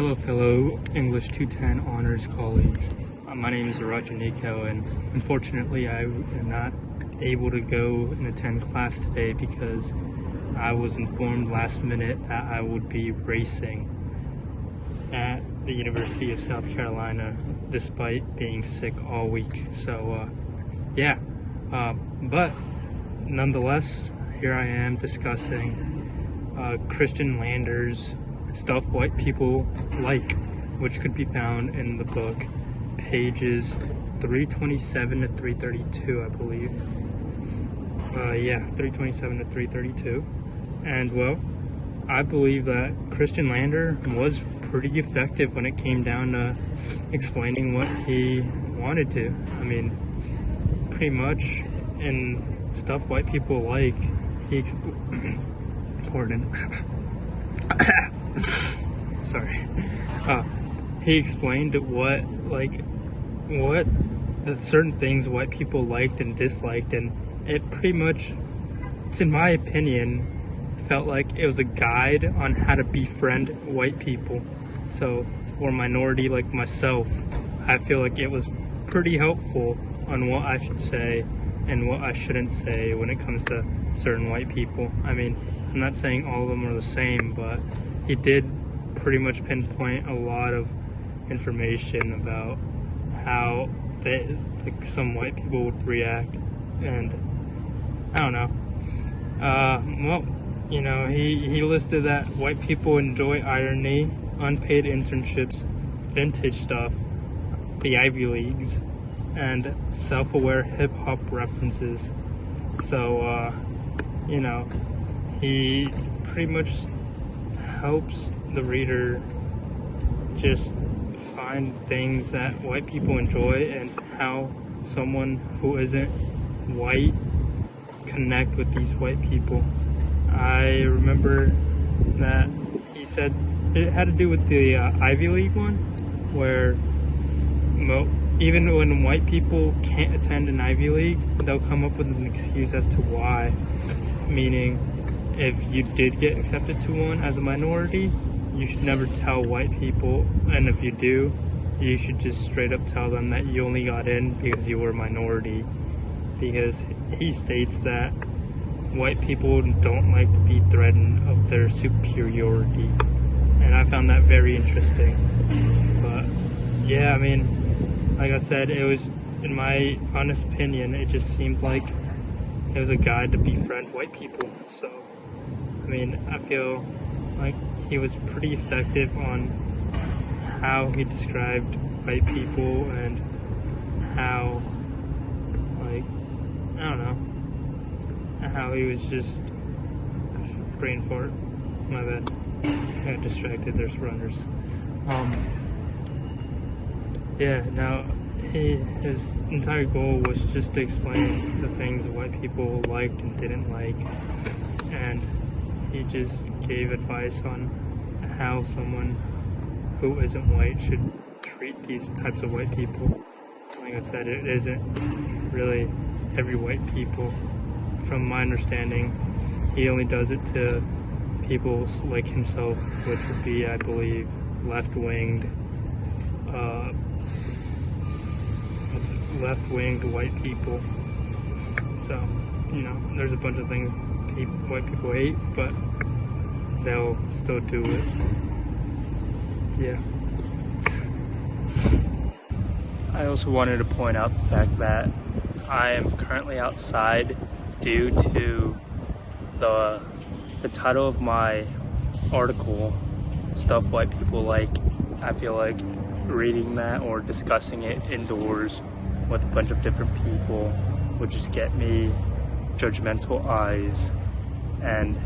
Hello fellow English 210 honors colleagues. My name is Rajaniko, and unfortunately I am not able to go and attend class today because I was informed last minute that I would be racing at the University of South Carolina despite being sick all week. So but nonetheless, here I am discussing Christian Lander's Stuff White People Like, which could be found in the book, pages 327 to 332, I believe. 327 to 332. And well, I believe that Christian Lander was pretty effective when it came down to explaining what he wanted to. I mean, pretty much in Stuff White People Like, he explained what the certain things white people liked and disliked, and it pretty much, in my opinion, felt like it was a guide on how to befriend white people. So for a minority like myself, I feel like it was pretty helpful on what I should say and what I shouldn't say when it comes to certain white people. I mean, I'm not saying all of them are the same, but he did pretty much pinpoint a lot of information about how some white people would react, and I don't know. He listed that white people enjoy irony, unpaid internships, vintage stuff, the Ivy Leagues, and self-aware hip-hop references. So, he pretty much helps the reader just find things that white people enjoy and how someone who isn't white connect with these white people. I remember that he said it had to do with the Ivy League one, where even when white people can't attend an Ivy League, they'll come up with an excuse as to why. Meaning, if you did get accepted to one as a minority, you should never tell white people, and if you do, you should just straight up tell them that you only got in because you were a minority. Because he states that white people don't like to be threatened of their superiority, and I found that very interesting. But yeah, I mean, like I said, it was, in my honest opinion, it just seemed like it was a guide to befriend white people. So, I mean, I feel like he was pretty effective on how he described white people and how, how he was just brain fart. My bad. I got distracted. There's runners. His entire goal was just to explain the things white people liked and didn't like, and he just gave advice on how someone who isn't white should treat these types of white people. Like I said, it isn't really every white people. From my understanding, he only does it to people like himself, which would be, I believe, left-winged white people. So, there's a bunch of things white people hate, but they'll still do it. Yeah. I also wanted to point out the fact that I am currently outside due to the title of my article, Stuff White People Like. I feel like reading that or discussing it indoors with a bunch of different people would just get me judgmental eyes, and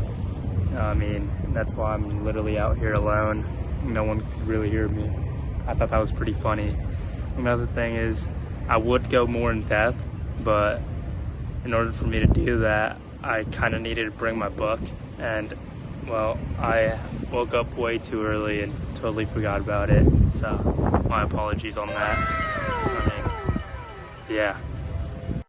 that's why I'm literally out here alone. No one could really hear me. I thought that was pretty funny. Another thing is, I would go more in depth, but in order for me to do that, I kind of needed to bring my book, and well, I woke up way too early and totally forgot about it, so my apologies on that. Yeah.